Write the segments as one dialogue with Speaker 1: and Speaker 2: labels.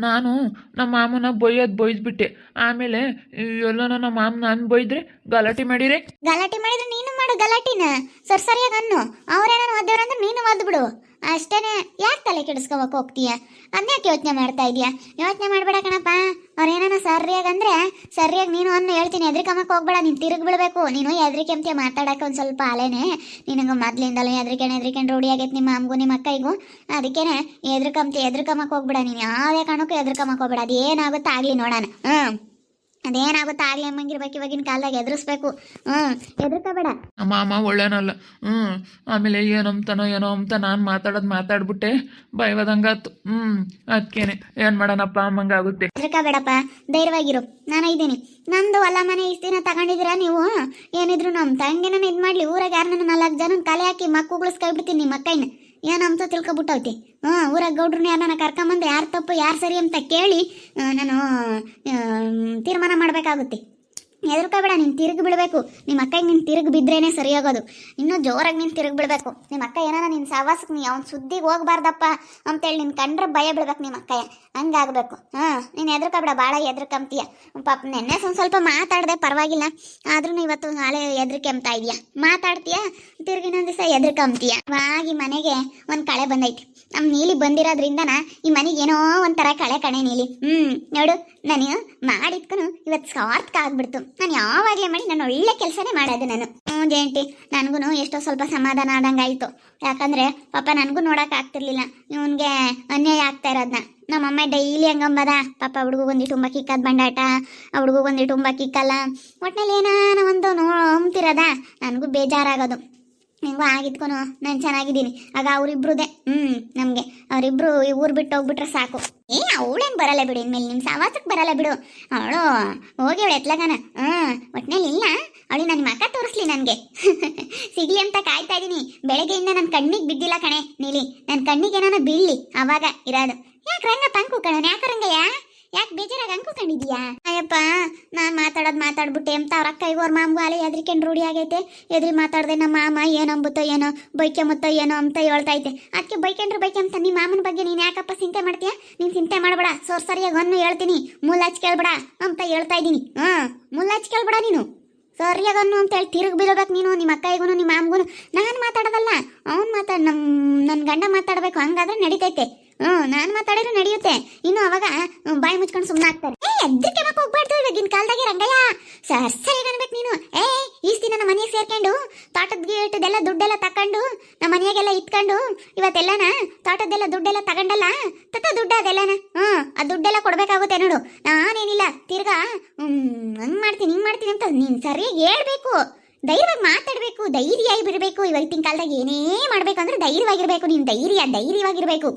Speaker 1: ನಾನು ನಮ್ಮ ಮಾಮನ ಬೈದ್ಬಿಟ್ಟೆ. ಆಮೇಲೆ ಎಲ್ಲೋ ನಮ್ಮ ಮಾಮ ನಾನು ಬೈದ್ರೆ ಗಲಾಟೆ ಮಾಡಿರೆ.
Speaker 2: ಗಲಾಟೆ ಮಾಡಿದ್ರೆ ನೀನು ಮಾಡು ಗಲಾಟಿನ. ಸರಿಯಾಗಿ ಅನ್ನು. ಅವ್ರೇನಾರು ಒದ್ದವ್ರಂದ್ರೆ ನೀನು ಒದ್ದು ಬಿಡು ಅಷ್ಟೇನೆ. ಯಾಕೆ ತಲೆ ಕೆಡಿಸ್ಕೋಬೇಕು ಹೋಗ್ತೀಯ? ಅದನ್ಯಾಕೆ ಯೋಚನೆ ಮಾಡ್ತಾ ಇದೀಯಾ? ಯೋಚನೆ ಮಾಡಬೇಡ ಕಣಪ್ಪ. ಅವ್ರೇನಾನ ಸರಿಯಾಗಿ ಅಂದ್ರೆ ಸರಿಯಾಗಿ ನೀನು ಅನ್ನು ಹೇಳ್ತೀನಿ. ಎದ್ರಿಕಮ್ಮಕ್ಕೆ ಹೋಗ್ಬೇಡ. ನೀನು ತಿರುಗಿ ಬಿಡಬೇಕು. ನೀನು ಎದ್ರಿಕೆ ಅಂತೀಯ ಮಾತಾಡಕ್ಕೆ ಒಂದು ಸ್ವಲ್ಪ ಅಲೇನೆ. ನಿನಗೆ ಮೊದ್ಲಿಂದಲೂ ಎದ್ರಿಕೊಂಡು ರೂಢಿ ಆಗೈತೆ ನಿಮ್ಮ ಅಮ್ಮಗೂ ನಿಮ್ಮ ಅಕ್ಕೈಗೂ. ಅದಕ್ಕೇನೆ ಎದ್ರಿಕಮ್ಮಕ್ಕೆ ಹೋಗ್ಬೇಡ. ನೀನು ಯಾವುದೇ ಕಾರಣಕ್ಕೂ ಎದ್ರಿಕಮ್ಮಕ್ಕೆ ಹೋಗ್ಬೇಡ. ಅದೇನಾಗುತ್ತೋ ಆಗಲಿ ನೋಡೋಣ. ಅದೇನಾಗುತ್ತೋ ಆಗ್ಲಿ ಅಮ್ಮಂಗಿರ್ಬೇಕು. ಇವಾಗಿನ ಕಾಲದಾಗ ಎದುರಿಸ್ಬೇಕು. ಎದ್ರಕೋಬೇಡ.
Speaker 1: ಮಾಮ ಒಳ್ಳೆನಲ್ಲ. ಆಮೇಲೆ ಏನೋ ಅಂತ ನಾನು ಮಾತಾಡ್ಬಿಟ್ಟೆ ಬೈವದಂಗಾತು. ಅದಕ್ಕೇನೆ ಏನು ಮಾಡೋಣಪ್ಪ ಅಮ್ಮಂಗಾಗುತ್ತೆ.
Speaker 2: ಎದ್ರಕೋಬೇಡಪ್ಪ, ಧೈರ್ಯವಾಗಿರು. ನಾನು ಇದ್ದೀನಿ. ನಂದು ಹೊಲ ಮನೆ ಇಷ್ಟು ದಿನ ತಗೊಂಡಿದ್ದೀರಾ ನೀವು? ಏನಿದ್ರು ನಮ್ಮ ತಂಗಿನ ಇದು ಮಾಡಲಿ ಊರಾಗ ಯಾರನ್ನ 4 ಜನ ಕಲೆ ಹಾಕಿ ಮಕ್ಕಳುಗಳಿಸ್ಕೊಬಿಡ್ತೀನಿ ನಿಮ್ಮ ಅಕ್ಕೈನ. ಏನಂತ ತಿಳ್ಕೊಬಿಟ್ಟೈತಿ. ಊರಾಗ ಗೌಡ್ರನ್ನ ಯಾರನ್ನ ಕರ್ಕೊಂಬಂದು ಯಾರು ತಪ್ಪು ಯಾರು ಸರಿ ಅಂತ ಕೇಳಿ ನಾನು ತೀರ್ಮಾನ ಮಾಡಬೇಕಾಗುತ್ತೆ. ಎದುರ್ಕೋಬೇಡ. ನೀನು ತಿರುಗಿ ಬಿಡಬೇಕು. ನಿಮ್ಮ ಅಕ್ಕಗೆ ನೀನು ತಿರುಗಿ ಬಿದ್ರೇನೆ ಸರಿಯಾಗೋದು. ಇನ್ನೂ ಜೋರಾಗಿ ನೀನು ತಿರುಗಿ ಬಿಡಬೇಕು. ನಿಮ್ಮ ಅಕ್ಕ ಏನಾರ ನಿನ್ನ ಸಹವಾಸಕ್ಕೆ ನೀ ಅವ್ನ ಸುದ್ದಿಗೆ ಹೋಗ್ಬಾರ್ದಪ್ಪ ಅಂತೇಳಿ ನಿನ್ನ ಕಂಡ್ರೆ ಭಯ ಬೀಳ್ಬೇಕು ನಿಮ್ಮ ಅಕ್ಕಯ್ಯ. ಹಂಗಾಗಬೇಕು. ನೀನು ಎದುರ್ಕೋಬೇಡ. ಭಾಳ ಎದುರ್ಕಂತೀಯ ಪಾಪ. ನೆನ್ನೆ ಸ್ವಲ್ಪ ಮಾತಾಡಿದೆ, ಪರವಾಗಿಲ್ಲ. ಆದ್ರೂ ಇವತ್ತು ನಾಳೆ ಎದುರ್ಕೆಂಬ್ತಾ ಇದೆಯಾ. ಮಾತಾಡ್ತೀಯ, ತಿರುಗಿ ಇನ್ನೊಂದು ದಿವಸ ಎದುರ್ಕಂತೀಯ. ಆಗಿ ಮನೆಗೆ ಒಂದು ಕಳೆ ಬಂದೈತಿ. ನಮ್ಮ ನೀಲಿ ಬಂದಿರೋದ್ರಿಂದನ ಈ ಮನೆಗೆ ಏನೋ ಒಂಥರ ಕಣೆ ನೀಲಿ. ನೋಡು, ನಾನು ಮಾಡಿದ್ಕನು ಇವತ್ತು ಸ್ವಾರ್ಥಕ ಆಗ್ಬಿಡ್ತು. ನಾನು ಯಾವಾಗಲೇ ಮಾಡಿ ನಾನು ಒಳ್ಳೆ ಕೆಲಸನೇ ಮಾಡೋದು ನಾನು. ಜಯಂತಿ, ನನಗೂ ಎಷ್ಟೋ ಸ್ವಲ್ಪ ಸಮಾಧಾನ ಆದಂಗಾಯಿತು. ಯಾಕಂದರೆ ಪಾಪ ನನಗೂ ನೋಡೋಕೆ ಆಗ್ತಿರ್ಲಿಲ್ಲ ಇವನಿಗೆ ಅನ್ಯಾಯ ಆಗ್ತಾ ಇರೋದನ್ನ. ನಮ್ಮಮ್ಮ ಡೈಲಿ ಹಂಗಂಬದ ಪಾಪ. ಹುಡುಗ ಬಂದಿಟ್ಟು ತುಂಬ ಕಿಕ್ಕದ ಬಂಡಾಟ, ಆ ಹುಡುಗ ಬಂದಿಟ್ಟು ತುಂಬ ಕಿಕ್ಕಲ್ಲ. ಒಟ್ಟಿನಲ್ಲಿ ಏನಾನ ಒಂದು ಅಂತಿರೋದ ನನಗೂ ಬೇಜಾರಾಗೋದು. ಹೆಂಗೋ ಆಗಿದ್ಕೊನು ನಾನು ಚೆನ್ನಾಗಿದ್ದೀನಿ. ಆಗ ಅವರಿಬ್ರುದೇ ನಮಗೆ ಅವರಿಬ್ರು ಈ ಊರು ಬಿಟ್ಟು ಹೋಗ್ಬಿಟ್ರೆ ಸಾಕು. ಅವಳೇನು ಬರಲ್ಲ ಬಿಡು. ಇನ್ಮೇಲೆ ನಿಮ್ಮ ಸವಾಸಕ್ಕೆ ಬರಲ್ಲ ಬಿಡು. ಅವಳು ಹೋಗಿ ಅವಳು ಎತ್ಲಗನ. ಒಟ್ಟಿನಲ್ಲಿ ಇಲ್ಲ ಅವಳಿ ನನ್ನ ಮಕ್ಕ ತೋರಿಸ್ಲಿ ನನಗೆ ಸಿಗ್ಲಿ ಅಂತ ಕಾಯ್ತಾ ಇದ್ದೀನಿ. ಬೆಳಗ್ಗೆಯಿಂದ ನನ್ನ ಕಣ್ಣಿಗೆ ಬಿದ್ದಿಲ್ಲ ಕಣೆ ನೀಲಿ. ನನ್ನ ಕಣ್ಣಿಗೆ ಏನಾನ ಬೀಳಲಿ ಅವಾಗ ಇರೋದು. ಯಾಕೆ ರಂಗ ಪಂಕು ಕಣ? ಯಾಕೆ ರಂಗಯ್ಯ? ಯಾಕೆ ಬೇಜಾರಾಗಿ ಅನ್ಕೋಕೊಂಡಿದೀಯಾ? ಅಯ್ಯಪ್ಪ, ನಾನು ಮಾತಾಡ್ಬಿಟ್ಟೆ ಅಂತ ಅವ್ರ ಅಕ್ಕ ಅವ್ರ ಮಾಮಗೂ ಅಲೆ ಎದ್ರಿಕೊಂಡು ರೂಢಿ ಆಗೈತೆ. ಎದ್ರಿ ಮಾತಾಡ್ದೆ ನಮ್ಮ ಮಾಮ ಏನಂಬುತ್ತೋ ಏನೋ ಬೈಕೆಂಬುತ್ತೋ ಏನೋ ಅಂತ ಹೇಳ್ತೈತೆ. ಅದಕ್ಕೆ ಬೈಕೆಂತ ನಿಮ್ಮ ಮಾಮನ ಬಗ್ಗೆ ನೀನು ಯಾಕಪ್ಪ ಚಿಂತೆ ಮಾಡ್ತೀಯ? ನೀನು ಚಿಂತೆ ಮಾಡಬೇಡ. ಸರಿಯಾಗಿ ಒಂದು ಹೇಳ್ತೀನಿ, ಮುಲ್ಲಾಚ್ ಕೇಳ್ಬೇಡ ಅಂತ ಹೇಳ್ತಾ ಇದ್ದೀನಿ. ಮುಲ್ಲಾಚ್ ಕೇಳ್ಬೇಡ ನೀನು. ಸರಿಯಾಗನ್ನು ಅಂತ ಹೇಳಿ ತಿರುಗಿ ಬೀಳ್ಬೇಕು ನೀನು. ನಿಮ್ಮ ಅಕ್ಕಯ್ಗೂ ನಿಮ್ಮ ಮಾಮಗೂ ನಾನು ಮಾತಾಡೋದಲ್ಲ, ಅವ್ನು ನನ್ನ ಗಂಡ ಮಾತಾಡಬೇಕು. ಹಂಗಾದ್ರೆ ನಡೀತೈತೆ. ನಾನು ಮಾತಾಡಿದ್ರೆ ನಡೆಯುತ್ತೆ. ಇನ್ನು ಅವಾಗ ಬಾಯಿ ಮುಚ್ಕೊಂಡು ಸುಮ್ಮನೆ ಆಗ್ತಾರೆ. ಎದ್ರಿಕೆ ಮಕ್ಕ ಹೋಗ್ಬಾರ್ದು ಇವಾಗಿನ ಕಾಲದಾಗೆ ರಂಗಯ್ಯ. ಸರಿಯಾಗಿ ಅನ್ಬೇಕು ನೀನು. ಈಸ್ ದಿನ ನಮ್ಮ ಮನೆಗೆ ಸೇರ್ಕೊಂಡು ತೋಟದ ಗೀಟದೆಲ್ಲ ದುಡ್ಡೆಲ್ಲ ತಕೊಂಡು ನಮ್ಮ ಮನೆಯಾಗೆಲ್ಲ ಇಟ್ಕೊಂಡು ಇವತ್ತೆಲ್ಲನ ತೋಟದ್ದೆಲ್ಲ ದುಡ್ಡೆಲ್ಲ ತಗೊಂಡಲ್ಲ ದುಡ್ಡು ಅದೆಲ್ಲನ. ಆ ದುಡ್ಡೆಲ್ಲ ಕೊಡ್ಬೇಕಾಗುತ್ತೆ ನೋಡು. ನಾನೇನಿಲ್ಲ ತಿರ್ಗಾ ಹಂಗೆ ಮಾಡ್ತೀನಿ ಹಿಂಗೆ ಮಾಡ್ತೀನಿ ಅಂತ ನೀನು ಸರಿಯಾಗಿ ಹೇಳ್ಬೇಕು. ಧೈರ್ಯವಾಗಿ ಮಾತಾಡಬೇಕು. ಧೈರ್ಯವಾಗಿ ಬಿಡಬೇಕು. ಇವತ್ತಿನ ಕಾಲದಾಗ ಏನೇ ಮಾಡ್ಬೇಕಂದ್ರೆ ಧೈರ್ಯವಾಗಿರ್ಬೇಕು. ನೀನು ಧೈರ್ಯವಾಗಿರ್ಬೇಕು.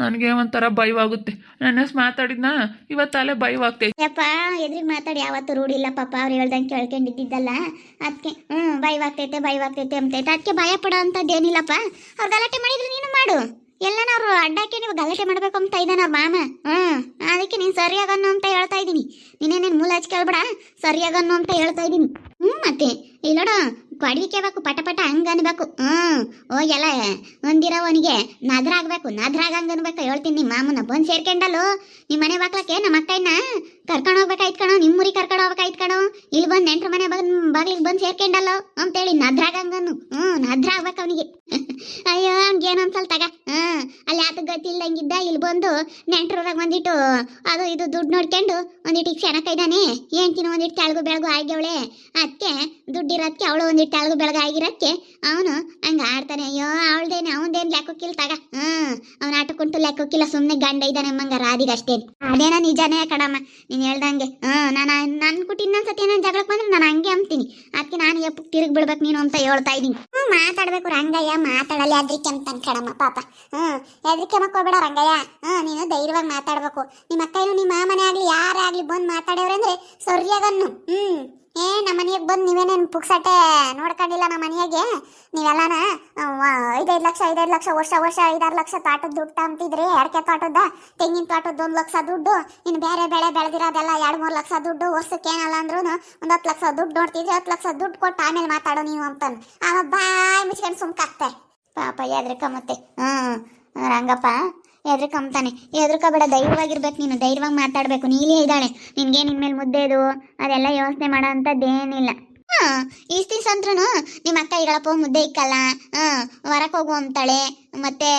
Speaker 1: ನನಗೆ ಒಂಥರ ಭಯವಾಗುತ್ತೆ. ನನ್ನ ಮಾತಾಡಿದ್ನ ಇವತ್ತಲ್ಲೇ ಭಯವಾಗ್ತೈತೆ.
Speaker 2: ಯಪ್ಪ, ಎದ್ರಿಗೆ ಮಾತಾಡಿ ಯಾವತ್ತೂ ರೂಢಿ ಇಲ್ಲ ಪಾಪ. ಅವ್ರು ಹೇಳ್ದಂಗೆ ಕೇಳ್ಕೊಂಡಿದ್ದಿದ್ದಲ್ಲ. ಅದಕ್ಕೆ ಭಯವಾಗ್ತೈತೆ ಅಂತೈತೆ. ಅದಕ್ಕೆ ಭಯ ಪಡೋ ಅಂಥದ್ದೇನಿಲ್ಲಪ್ಪ. ಅವ್ರು ಗಲಾಟೆ ಮಾಡಿದ್ರೆ ನೀನು ಮಾಡು. ಎಲ್ಲನ ಅವರು ಅಡ್ಡಾಕಿ ನೀವು ಗಲಾಟೆ ಮಾಡಬೇಕು ಅಂತ ಇದ್ದಾನೆ ಅವ್ರ ಮಾಮ. ಅದಕ್ಕೆ ನೀನು ಸರಿಯಾಗನ್ನು ಅಂತ ಹೇಳ್ತಾ ಇದ್ದೀನಿ. ನೀನೇನೇನು ಮೂಲ ಹಚ್ಚಿ ಕೇಳ್ಬೇಡ. ಸರಿಯಾಗನ್ನು ಅಂತ ಹೇಳ್ತಾ ಇದ್ದೀನಿ. ಮತ್ತೆ ಇಲ್ಲೋಡ ಕೊಡ್ಲಿಕ್ಕೆ ಬೇಕು. ಪಟ ಹಂಗ ಅನ್ಬೇಕು. ಹೋಗೆಲ್ಲ ಒಂದಿರೋವನಿಗೆ ನದ್ರಾಗಬೇಕು. ನದ್ರಾಗಂಗ ಅನ್ಬೇಕು. ಹೇಳ್ತೀನಿ ನಿಮ್ಮ ಮಾಮನ ಬಂದು ಸೇರ್ಕೊಂಡಲ್ಲೋ ನಿಮ್ಮ ಮನೆ ಬಾಕ್ಲಕ್ಕೆ ನಮ್ಮ ಅಕ್ಕಯ್ಯನ ಕರ್ಕೊಂಡು ಹೋಗ್ಬೇಕಾಯ್ತು ಕಣೋ. ನಿಮ್ಮ ಊರಿಗೆ ಕರ್ಕೊಂಡು ಹೋಗ್ಬೇಕಾಯ್ತು ಕಣೋ. ಇಲ್ಲಿ ಬಂದು ನೆಂಟ್ರ ಮನೆ ಬಾಗ್ಲಿಗೆ ಬಂದು ಸೇರ್ಕೊಂಡಲ್ಲೋ ಅಂತೇಳಿ ನದ್ರಾಗಂಗನು. ನದ್ರಾಗ್ಬೇಕು ಅವನಿಗೆ. ಅಯ್ಯೋ ಹಂಗೇನು ಅನ್ಸಲ್ ತಗ. ಅಲ್ಲಿ ಆತ ಗೊತ್ತಿಲ್ಲಂಗಿದ್ದ ಇಲ್ಲಿ ಬಂದು ನೆಂಟ್ರೂರಾಗ ಒಂದಿಟ್ಟು ಅದು ಇದು ದುಡ್ಡು ನೋಡ್ಕೊಂಡು ಒಂದಿಟ್ಟು ಕ್ಷಣಕ್ಕೈದಾನೆ. ಏನ್ತಿನ ಒಂದಿಟ್ಟು ತೆಳಗು ಬೆಳಗು ಆಗ್ಯವಳೆ. ಅದಕ್ಕೆ ದುಡ್ಡಿರೋದಕ್ಕೆ ಅವಳು ಒಂದಿಟ್ಟು ತೆಳಗು ಬೆಳಗು ಆಗಿರೋದಕ್ಕೆ ಅವನು ಹಂಗೆ ಆಡ್ತಾನೆ. ಅಯ್ಯೋ ಅವಳದೇನೆ ಅವನದೇನು ಲೆಕ್ಕಕ್ಕಿಲ್ಲ ತಗ. ಅವ್ನ ಆಟಕ್ಕುಂಟು ಲೆಕ್ಕಕ್ಕಿಲ್ಲ. ಸುಮ್ಮನೆ ಗಂಡ ಇದ್ದಾನೆ ಅಮ್ಮಂಗ ರಾದಿಗಷ್ಟೇ. ಅದೇನ ನಿಜಾನೇ ಕಡಮ್ಮ ನೀನು ಹೇಳ್ದಂಗೆ. ನನ್ನ ಕುಟ್ಟಿ ಇನ್ನೊಂದ್ಸತಿ ಏನೋ ಜಗಳಕ್ಕೆ ಬಂದ್ರೆ ನಾನು ಹಂಗೆ ಅಂತೀನಿ. ಅದಕ್ಕೆ ನಾನು ಎಪ್ಪಕ್ಕೆ ತಿರುಗಿ ಬಿಡ್ಬೇಕು ನೀನು ಅಂತ ಹೇಳ್ತಾ ಇದ್ದೀನಿ. ಮಾತಾಡ್ಬೇಕು ರಂಗಯ್ಯ. ಮಾತಾಡಲ್ಲ ಎದ್ರಿಕೆ ಅಂತ ಕಡಮ್ಮ ಪಾಪ. ಎದ್ರಿಕೆ ಮಕ್ಕೋಬೇಡ ರಂಗಯ್ಯ. ನೀನು ಧೈರ್ಯವಾಗಿ ಮಾತಾಡ್ಬೇಕು. ನಿಮ್ಮ ಅಕ್ಕಯ್ಯನು ನಿಮ್ಮ ಮಾಮನೇ ಆಗಲಿ ಯಾರೇ ಆಗಲಿ ಬಂದು ಮಾತಾಡ್ಯವ್ರಂದ್ರೆ ಸರಿಯಾಗನ್ನು. ನಮ್ಮ ಮನೆಗೆ ಬಂದು ನೀವೇನೇನು ಪುಕ್ಸಟ್ಟೆ ನೋಡ್ಕೊಂಡಿಲ್ಲ. ನಮ್ಮ ಮನೆಯಾಗೆ ನೀವೆಲ್ಲನ 5 ಲಕ್ಷ ವರ್ಷ 5-6 ಲಕ್ಷ ತೋಟದ ದುಡ್ಡು ಅಂತಿದ್ರಿ. ಅಡಿಕೆ ತೋಟದ ತೆಂಗಿನ ತೋಟದ 1 ಲಕ್ಷ ದುಡ್ಡು. ಇನ್ನು ಬೇರೆ ಬೆಳೆ ಬೆಳೆದಿರೋದೆಲ್ಲ 2-3 ಲಕ್ಷ ದುಡ್ಡು. ವರ್ಷಕ್ಕೆ ಏನಲ್ಲ ಅಂದ್ರೂ 1 10 ಲಕ್ಷ ದುಡ್ಡು ನೋಡ್ತಿದ್ರಿ. 10 ಲಕ್ಷ ದುಡ್ಡು ಕೊಟ್ಟು ಆಮೇಲೆ ಮಾತಾಡೋ ನೀವು ಅಂತಂದು ಆಮೇಲೆ ಬಾಯಿ ಮುಚ್ಕೊಂಡು ಸುಮ್ಕಾಗ್ತಾರೆ ಪಾಪ. ಎದ್ರಿಕ ಮತ್ತೆ ರಂಗಪ್ಪ ಎದ್ರಕಂತಾನೆ. ಎದ್ರಕೋಬೇಡ, ಧೈರ್ಯವಾಗಿರ್ಬೇಕು ನೀನು, ಧೈರ್ಯವಾಗಿ ಮಾತಾಡ್ಬೇಕು. ನೀಲಿ ಇದ್ದಾಳೆ, ನಿನ್ಗೆ ನಿನ್ ಮೇಲೆ ಮುದ್ದೆದು ಅದೆಲ್ಲ ಯೋಚನೆ ಮಾಡೋ ಅಂಥದ್ದೇನಿಲ್ಲ. ಇಷ್ಟು ದಿವಸ ಅಂದ್ರೂ ನಿಮ್ಮ ಅಕ್ಕ ಈಗಳಪ್ಪ ಮುದ್ದೆ ಇಕ್ಕಲ್ಲ, ಹೊರಕ್ಕೆ ಹೋಗು ಅಂತಾಳೆ, ಮತ್ತೆ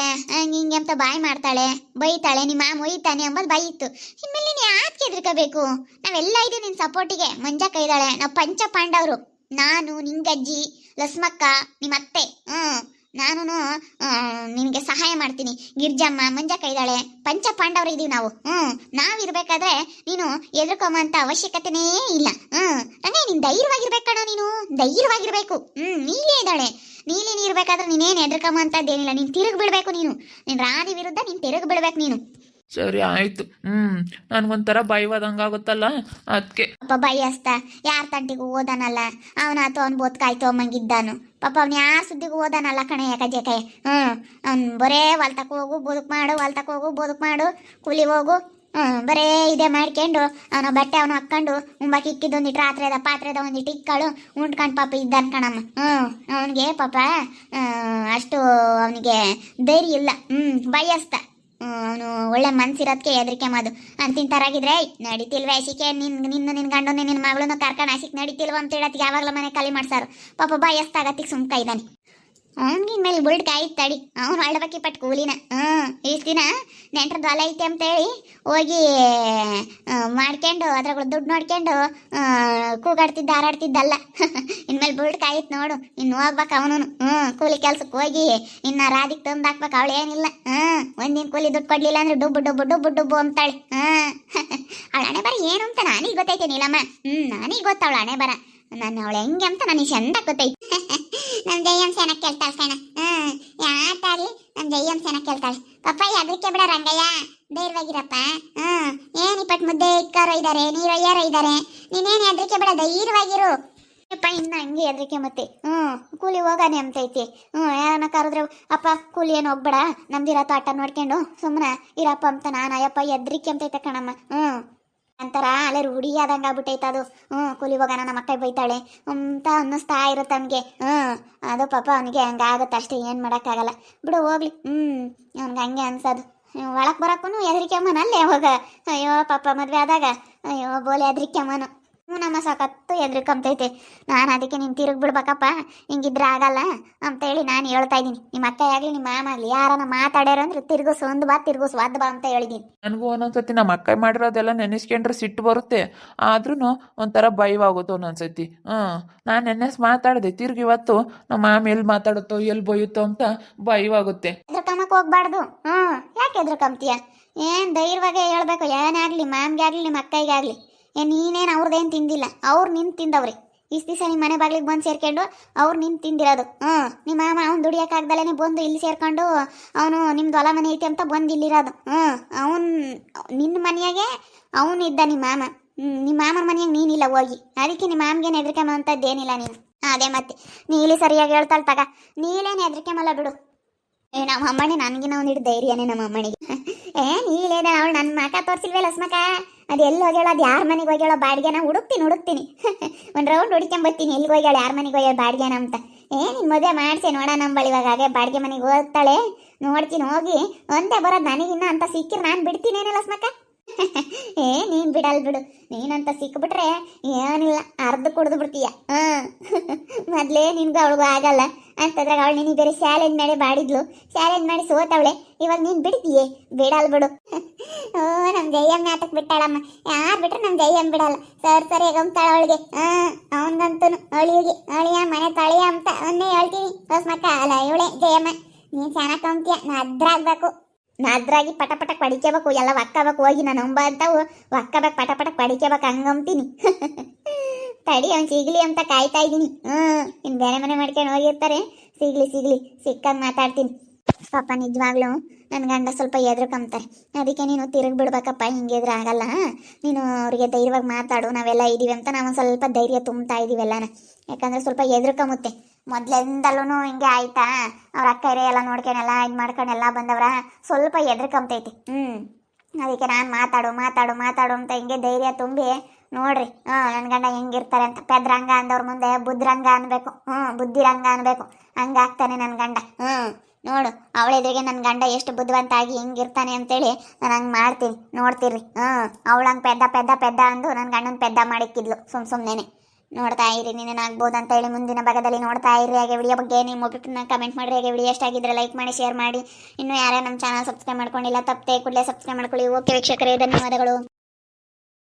Speaker 2: ಹಿಂಗೆ ಅಂತ ಬಾಯಿ ಮಾಡ್ತಾಳೆ, ಬೈತಾಳೆ, ನಿಮ್ಮ ಮಾಮ ಒಯ್ತಾನೆ ಅಂಬದು ಬಾಯಿತ್ತು. ಇನ್ಮೇಲೆ ನೀನು ಯಾಕೆ ಎದ್ರಕೋಬೇಕು? ನಾವೆಲ್ಲ ಇದ್ದೀವಿ ನಿನ್ನ ಸಪೋರ್ಟಿಗೆ. ಮಂಜಕ್ಕ ಇದ್ದಾಳೆ, ನಾವು ಪಂಚ ಪಾಂಡವರು, ನಾನು, ನಿಂಗಜ್ಜಿ, ಲಸ್ಮಕ್ಕ, ನಿಮ್ಮ ಅತ್ತೆ. ನಾನು ನಿನಗೆ ಸಹಾಯ ಮಾಡ್ತೀನಿ. ಗಿರ್ಜಮ್ಮ, ಮಂಜಕ್ಕ ಇದ್ದಾಳೆ, ಪಂಚ ಪಾಂಡವರು ಇದೀವಿ ನಾವು. ನಾವಿರ್ಬೇಕಾದ್ರೆ ನೀನು ಎದುರ್ಕೊಂಬಂತ ಅವಶ್ಯಕತೆನೇ ಇಲ್ಲ. ರಂಗ, ನೀನು ಧೈರ್ಯವಾಗಿರ್ಬೇಕು ಕಣ, ನೀನು ಧೈರ್ಯವಾಗಿರ್ಬೇಕು. ನೀಲೇ ಇದ್ದಾಳೆ, ನೀಲಿ ಇರ್ಬೇಕಾದ್ರೆ ನೀನೇನು ಎದುರ್ಕೊಂಬಂತದ್ದೇನಿಲ್ಲ. ನೀನು ತಿರುಗಿ ಬಿಡ್ಬೇಕು. ನೀನು ರಾಣಿ ವಿರುದ್ಧ ನೀನು ತಿರುಗಿ ಬಿಡ್ಬೇಕು ನೀನು.
Speaker 1: ಸರಿ ಆಯಿತು. ನನಗೊಂಥರ ಭಯವಾದಂಗಾಗುತ್ತಲ್ಲ, ಅದಕ್ಕೆ.
Speaker 2: ಪಾಪ ಬೈಯಸ್ತ ಯಾರ ತಂಟಿಗೂ ಓದಾನಲ್ಲ, ಅವನಾತು ಅವ್ನು ಬೋತ್ಕಾಯ್ತು ಅಮ್ಮಂಗಿದ್ದಾನು. ಪಾಪ ಅವ್ನು ಯಾರ ಸುದ್ದಿಗೂ ಓದಾನಲ್ಲ ಕಣೆ, ಯಾಕಜ್ಜೆ. ಅವ್ನು ಬರೇ ಹೊಲ್ತಕ್ಕೆ ಹೋಗು ಬದುಕು ಮಾಡು, ಹೊಲ್ತಕ್ಕೆ ಹೋಗು ಬದುಕು ಮಾಡು, ಕೂಲಿ ಹೋಗು, ಬರೇ ಇದೇ ಮಾಡ್ಕೊಂಡು ಅವನ ಬಟ್ಟೆ ಅವನು ಹಾಕ್ಕೊಂಡು ಮುಂಬಾಕಿ ಇಕ್ಕಿದ್ದೊಂದಿಟ್ಟು ರಾತ್ರಿದ ಪಾತ್ರೆದ ಒಂದಿಟ್ಟು ಇಕ್ಕಳು ಉಂಟ್ಕೊಂಡು ಪಾಪ ಇದ್ದಾನ ಕಣಮ್ಮ. ಅವನಿಗೆ ಪಾಪ ಅಷ್ಟು ಅವನಿಗೆ ಧೈರ್ಯ ಇಲ್ಲ. ಬೈಯಸ್ತ ಅವನು ಒಳ್ಳೆ ಮನ್ಸಿರೋದಕ್ಕೆ ಹೆದರಿಕೆ ಮಾದು. ಅಂತಿಂತರಾಗಿದ್ರೆ ನಡೀತಿಲ್ವ ಆಶಿಕೆ, ನಿನ್ನ ಗಂಡನ ನಿನ್ನ ಮಗಳನ್ನ ಕರ್ಕೊಂಡು ಆಶಿಕ್ ನಡೀತಿಲ್ವ ಅಂತ ಹೇಳತ್ತಿಗೆ ಯಾವಾಗಲೂ ಮನೆ ಖಾಲಿ ಮಾಡ್ಸಾರು. ಪಾಪ ಬಾಯಸ್ತಾಗತ್ತಿಗೆ ಸುಮ್ಕ ಇದ್ದಾನೆ. ಅವನಿಗೆ ಮೇಲೆ ಬುಲ್ಟ್ ಕಾಯ್ತು ತಡಿ, ಅವ್ನು ಹೊಳ್ಬೇಕಿ ಪಟ್ಟು ಕೂಲಿನ. ಇಷ್ಟು ದಿನ ನೆಂಟ್ರದ್ದು ಹೊಲ ಐತೆ ಅಂತ ಹೇಳಿ ಹೋಗಿ ಮಾಡ್ಕೊಂಡು ಅದ್ರಾಗ ದುಡ್ಡು ನೋಡ್ಕೊಂಡು ಕೂಗಾಡ್ತಿದ್ದ ಹಾರಾಡ್ತಿದ್ದಲ್ಲ. ಇನ್ಮೇಲೆ ಬುಲ್ಟ್ ಕಾಯ್ತು ನೋಡು, ಇನ್ನು ಹೋಗ್ಬೇಕು ಅವನು. ಕೂಲಿ ಕೆಲ್ಸಕ್ಕೆ ಹೋಗಿ ಇನ್ನ ರಾಧಿಗೆ ತಂದು ಹಾಕ್ಬೇಕು. ಅವಳು ಏನಿಲ್ಲ, ಒಂದಿನ ಕೂಲಿ ದುಡ್ಡು ಕೊಡ್ಲಿಲ್ಲ ಅಂದ್ರೆ ಡುಬ್ಬು ಡುಬ್ಬು ಡುಬ್ಬು ಡುಬ್ಬು ಅಂತಾಳೆ. ಅವಳ ಹಣೆ ಬರ ಏನು ಅಂತ ನನಗೆ ಗೊತ್ತೈತೆ ನೀಲಮ್ಮ. ನನಗೆ ಗೊತ್ತವಳ ಹಣೆ ಬರ, ನಾನು ಅವಳು ಹೆಂಗೆ ಅಂತ ನನಗೆ ಚಂದ ಗೊತ್ತೈತೆ. ನಮ್ಮ ಜಯಂ ಸೇನ ಕೇಳ್ತಾಳೆ ಕಣ. ಯಾತಾರಿ ನಮ್ಮ ಜಯಂ ಸೇನ ಕೇಳ್ತಾಳೆ. ಪಪ್ಪ ಅದಕ್ಕೆ ಬಿಡ ರಂಗಯ್ಯ, ಧೈರ್ಯವಾಗಿರಪ್ಪ. ಏನಿಪ್ಪಟ್ಟು ಮುದ್ದೆ ಇಕ್ಕಾರೋ ಇದ್ದಾರೆ, ನೀರು ಒಯ್ಯಾರೋ ಇದ್ದಾರೆ, ನೀನೇನು ಹೆದರಿಕೆ ಬಿಡ, ಧೈರ್ಯವಾಗಿರು. ಅಪ್ಪ ಇನ್ನು ಹಂಗೆ ಹೆದರಿಕೆ ಮತ್ತೆ. ಕೂಲಿ ಹೋಗಾನೆ ಅಂತೈತಿ. ಯಾರನ್ನ ಕರೆದ್ರೆ ಅಪ್ಪ ಕೂಲಿ ಏನು ಹೋಗ್ಬೇಡ, ನಮ್ದಿರತ್ತ ಆಟ ನೋಡ್ಕೊಂಡು ಸುಮ್ಮನೆ ಇರಪ್ಪ ಅಂತ ನಾನು. ಅಯ್ಯಪ್ಪ ಹೆದರಿಕೆ ಅಂತೈತೆ ಕಣಮ್ಮ. ಅಂತಾರ ಅಲ್ಲೇ ರೂಢಿ ಆದಂಗೆ ಆಗ್ಬಿಟ್ಟೈತೆ ಅದು. ಕೂಲಿ ಹೋಗೋಣ ನಮ್ಮ ಅಕ್ಕ ಬೈತಾಳೆ ಅಂತ ಅನ್ನಿಸ್ತಾ ಇರುತ್ತೆ ಅವನಿಗೆ. ಅದು ಪಾಪ ಅವನಿಗೆ ಹಂಗಾಗುತ್ತೆ ಅಷ್ಟೇ, ಏನು ಮಾಡೋಕ್ಕಾಗಲ್ಲ ಬಿಡು, ಹೋಗ್ಲಿ. ಅವ್ನಿಗೆ ಹಂಗೆ ಅನ್ಸೋದು. ಒಳಕ್ಕೆ ಬರೋಕ್ಕೂ ಹೆದರಿಕೆ ಅಮ್ಮನ ಅಲ್ಲೇ ಹೋಗ. ಅಯ್ಯೋ ಪಾಪ ಮದುವೆ ಆದಾಗ ಅಯ್ಯೋ ಬೋಲೆ ಹೆದರಿಕೆ ಅಮ್ಮನು. ನಮ್ಮ ಸಖತ್ತು ಹೆದರಿಕಂತೈತೆ. ನಾನು ಅದಕ್ಕೆ ನೀನು ತಿರುಗಿ ಬಿಡ್ಬೇಕಪ್ಪ, ಹಿಂಗಿದ್ರೆ ಆಗಲ್ಲ ಅಂತೇಳಿ ನಾನು ಹೇಳ್ತಾ ಇದ್ದೀನಿ. ನಿಮ್ಮ ಅಕ್ಕ ಆಗಲಿ ನಿಮ್ಮ ಮಾಮ ಆಗಲಿ ಯಾರನ್ನ ಮಾತಾಡ್ಯಾರ ಅಂದ್ರೆ ತಿರುಗಿಸು ಒಂದು ಬಾ, ತಿರುಗಿಸು ಒಂದು ಬಾ ಅಂತ ಹೇಳಿದ್ದೀನಿ.
Speaker 1: ನನಗೂ ಒಂದೊಂದ್ಸತಿ ನಮ್ಮ ಅಕ್ಕ ಮಾಡಿರೋದೆಲ್ಲ ನೆನೆಸ್ಕೊಂಡ್ರೆ ಸಿಟ್ಟು ಬರುತ್ತೆ, ಆದ್ರೂ ಒಂಥರ ಭಯವಾಗುತ್ತೆ ಒಂದೊಂದ್ಸತಿ. ನಾನು ನೆನ್ನೆಸ್ ಮಾತಾಡಿದೆ, ತಿರುಗಿ ಇವತ್ತು ನಮ್ಮ ಮಾಮ ಎಲ್ಲಿ ಮಾತಾಡುತ್ತೋ ಎಲ್ಲಿ ಬೈಯುತ್ತೋ ಅಂತ ಭಯವಾಗುತ್ತೆ.
Speaker 2: ಹೆದ್ರಕಮ್ಮಕ್ಕೆ ಹೋಗ್ಬಾರ್ದು. ಯಾಕೆ ಹೆದ್ರಕಂತೀಯ? ಏನು ಧೈರ್ಯವಾಗೇ ಹೇಳ್ಬೇಕು. ಏನೇ ಆಗಲಿ, ಮಾಮ್ಗೆ ಆಗಲಿ ನಿಮ್ಮ ಅಕ್ಕಗೆ ಆಗಲಿ, ನೀನೇನು ಅವ್ರದ್ದೇನು ತಿಂದಿಲ್ಲ, ಅವ್ರು ನಿನ್ನ ತಿಂದವ್ರಿ. ಇಷ್ಟು ದಿವಸ ನಿಮ್ಮ ಮನೆ ಬಾಗಿಲಿಗೆ ಬಂದು ಸೇರ್ಕೊಂಡು ಅವ್ರು ನಿನ್ನ ತಿಂದಿರೋದು. ನಿಮ್ಮ ಮಾಮ ಅವ್ನು ದುಡಿಯೋಕ್ಕಾಗ್ದಲೇ ಬಂದು ಇಲ್ಲಿ ಸೇರ್ಕೊಂಡು ಅವನು ನಿಮ್ದು ಹೊಲ ಮನೆ ಐತೆ ಅಂತ ಬಂದು ಇಲ್ಲಿರೋದು. ಅವನು ನಿನ್ನ ಮನೆಯಾಗೆ ಅವನು ಇದ್ದ ನಿಮ್ಮ ಮಾಮ. ನಿಮ್ಮ ಮಾಮನ ಮನೆಯಾಗ ನೀನಿಲ್ಲ ಹೋಗಿ, ಅದಕ್ಕೆ ನಿಮ್ಮ ಮಾಮಗೇನು ಹೆದರಿಕೆ ಅಂತದ್ದೇನಿಲ್ಲ ನೀನು. ಅದೇ ಮತ್ತೆ ನೀಲಿ ಸರಿಯಾಗಿ ಹೇಳ್ತಾಳೆ ತಗ, ನೀಲೇನು ಹೆದರಿಕೆ ಮಲ್ಲ ಬಿಡು. ನಮ್ಮ ಅಮ್ಮನೇ ನನಗಿನ ಒಂದಿಟ್ಟು ಧೈರ್ಯನೇ ನಮ್ಮ ಅಮ್ಮನಿಗೆ. ನೀಲೇದ ಅವಳು ನನ್ನ ಮಕ ತೋರಿಸಿಲ್ವೇ ಲಸ್ಮಕ, ಅದು ಎಲ್ಲಿ ಹೋಗ್ಯಾಳ, ಅದು ಯಾರ ಮನೆಗೆ ಹೋಗ್ಯಾಳೋ ಬಾಡಿಗೆನ ಹುಡುಕ್ತೀನಿ. ಒಂದು ರೌಂಡ್ ಹುಡ್ಕೊಂಬರ್ತೀನಿ ಎಲ್ಲಿಗೆ ಹೋಗ್ಯಾಳ, ಯಾರ ಮನೆಗೆ ಹೋಗ್ಯಾಳ ಬಾಡಿಗೆನ ಅಂತ. ನಿನ್ನ ಮದುವೆ ಮಾಡಿಸಿ ನೋಡ ನಂಬಳಿ, ಇವಾಗ ಹಾಗೆ ಬಾಡಿಗೆ ಮನೆಗೆ ಹೋಗ್ತಾಳೆ ನೋಡ್ತೀನಿ. ಹೋಗಿ ಒಂದೇ ಬರೋದು ನನಗಿನ್ನ ಅಂತ ಸಿಕ್ಕಿರ್ ನಾನು ಬಿಡ್ತೀನೇನ ಲಸ್ಮಕ. ನೀನು ಬಿಡಲ್ ಬಿಡು, ನೀನಂತ ಸಿಕ್ಬಿಟ್ರೆ ಏನಿಲ್ಲ ಅರ್ಧ ಕುಡ್ದು ಬಿಡ್ತೀಯ. ಮೊದಲೇ ನಿನ್ಗೂ ಅವಳಿಗೂ ಆಗಲ್ಲ ಅಂತಂದ್ರಾಗ ಅವಳು ನಿನಗೆ ಬೇರೆ ಚಾಲೆಂಜ್ ಮಾಡಿ ಬಾಡಿದ್ಲು, ಚಾಲೆಂಜ್ ಮಾಡಿ ಸೋತವಳೆ. ಇವಾಗ ನೀನು ಬಿಡ್ತೀಯೇ? ಬಿಡಲ್ ಬಿಡು. ನಮ್ಮ ಜಯಮ್ಮ ನಾಟಕ್ ಬಿಟ್ಟಾಳಮ್ಮ, ಯಾರು ಬಿಟ್ರೆ ನಮ್ಮ ಜಯಮ್ಮ ಬಿಡಲ್ಲ. ಸರಿ ಗಮ್ತಾಳ ಅವಳಿಗೆ. ಅವನಿಗಂತೂ ಅಳಿಯ ಮನೆ ತಳಿಯ ಅಂತ ಅವನ್ನೇ ಹೇಳ್ತೀನಿ. ಹೊಸ್ಮಕ್ಕ ಅಲ್ಲ ಇವಳೆ ಜಯಮ್ಮ, ನೀನು ಚೆನ್ನಾಗಿ ಕಂತೀಯ, ನಾ ಅದ್ರಾಗಬೇಕು. ನಾದ್ರಾಗಿ ಪಟ ಪಟ ಪಡಿಕೋಬೇಕು, ಎಲ್ಲ ಒಕ್ಕಬೇಕು. ಹೋಗಿ ನಾನು ಅಂಬ ಅಂತಾವು ಒಕ್ಕಬೇಕು, ಪಟ ಪಟ ಪಡಿಕೋಬೇಕು, ಹಂಗಂತೀನಿ. ತಡಿ ಅವ್ನು ಸಿಗ್ಲಿ ಅಂತ ಕಾಯ್ತಾ ಇದ್ದೀನಿ. ಇನ್ನು ಬೇರೆ ಮನೆ ಮಾಡ್ಕೊಂಡು ಹೋಗಿರ್ತಾರೆ, ಸಿಗ್ಲಿ ಸಿಕ್ಕಂಗೆ ಮಾತಾಡ್ತೀನಿ. ಪಾಪ ನಿಜವಾಗ್ಲೂ ನನ್ನ ಗಂಡ ಸ್ವಲ್ಪ ಎದ್ರಕಂತಾರೆ, ಅದಕ್ಕೆ ನೀನು ತಿರುಗಿ ಬಿಡ್ಬೇಕಪ್ಪ, ಹಿಂಗಿದ್ರೆ ಆಗಲ್ಲ. ನೀನು ಅವ್ರಿಗೆ ಧೈರ್ಯವಾಗಿ ಮಾತಾಡು, ನಾವೆಲ್ಲ ಇದ್ದೀವಿ ಅಂತ ನಾವು ಒಂದು ಸ್ವಲ್ಪ ಧೈರ್ಯ ತುಂಬ್ತಾ ಇದ್ದೀವೆಲ್ಲನ. ಯಾಕಂದರೆ ಸ್ವಲ್ಪ ಎದ್ರಕಂಬುತ್ತೆ. ಮೊದಲಿಂದಲೂ ಹಿಂಗೆ ಆಯ್ತಾ, ಅವ್ರ ಅಕ್ಕ ಎಲ್ಲ ನೋಡ್ಕೊಂಡೆಲ್ಲ ಇದು ಮಾಡ್ಕೊಂಡೆಲ್ಲ ಬಂದವ್ರ, ಸ್ವಲ್ಪ ಎದ್ರಕಂತೈತಿ. ಅದಕ್ಕೆ ನಾನು ಮಾತಾಡು ಅಂತ ಹಿಂಗೆ ಧೈರ್ಯ ತುಂಬಿ ನೋಡ್ರಿ ನನ್ನ ಗಂಡ ಹೆಂಗಿರ್ತಾರೆ ಅಂತ. ಪೆದ್ರಂಗ ಅಂದವ್ರ ಮುಂದೆ ಬುದ್ಧರಂಗ ಅನ್ಬೇಕು, ಬುದ್ಧಿರಂಗ ಅನ್ಬೇಕು, ಹಂಗಾಗ್ತಾನೆ ನನ್ನ ಗಂಡ. ನೋಡು ಅವಳ ಎದುರಿಗೆ ನನ್ನ ಗಂಡ ಎಷ್ಟು ಬುದ್ಧಿವಂತ ಆಗಿ ಹಿಂಗಿರ್ತಾನೆ ಅಂತೇಳಿ ನಾನು ಹಂಗೆ ಮಾಡ್ತೀನಿ ನೋಡ್ತೀರಿ ಅವಳಂಗೆ ಪೆದ್ದ ಅಂದು ನನ್ನ ಗಂಡನ ಪೆದ್ದ ಮಾಡಿಕ್ಕಿದ್ಲು ಸುಮ್ಮನೆ ನೋಡ್ತಾ ಇರಿ ನೀನೇನಾಗ್ಬೋದು ಅಂತ ಹೇಳಿ ಮುಂದಿನ ಭಾಗದಲ್ಲಿ ನೋಡ್ತಾ ಇರಿ. ಹಾಗೆ ವಿಡಿಯೋ ಬಗ್ಗೆ ನಿಮ್ಮ ಒಪಿನಿಯನ್ನ ಕಮೆಂಟ್ ಮಾಡಿರಿ. ಹಾಗೆ ವಿಡಿಯೋ ಎಷ್ಟಾಗಿದ್ರೆ ಲೈಕ್ ಮಾಡಿ ಶೇರ್ ಮಾಡಿ. ಇನ್ನೂ ಯಾರೇ ನಮ್ಮ ಚಾನಲ್ ಸಬ್ಸ್ಕ್ರೈಬ್ ಮಾಡ್ಕೊಂಡಿಲ್ಲ ತಪ್ಪದೆ ಕೂಡಲೇ ಸಬ್ಸ್ಕ್ರೈಬ್ ಮಾಡ್ಕೊಳ್ಳಿ. ಓಕೆ ವೀಕ್ಷಕರೇ, ಧನ್ಯವಾದಗಳು.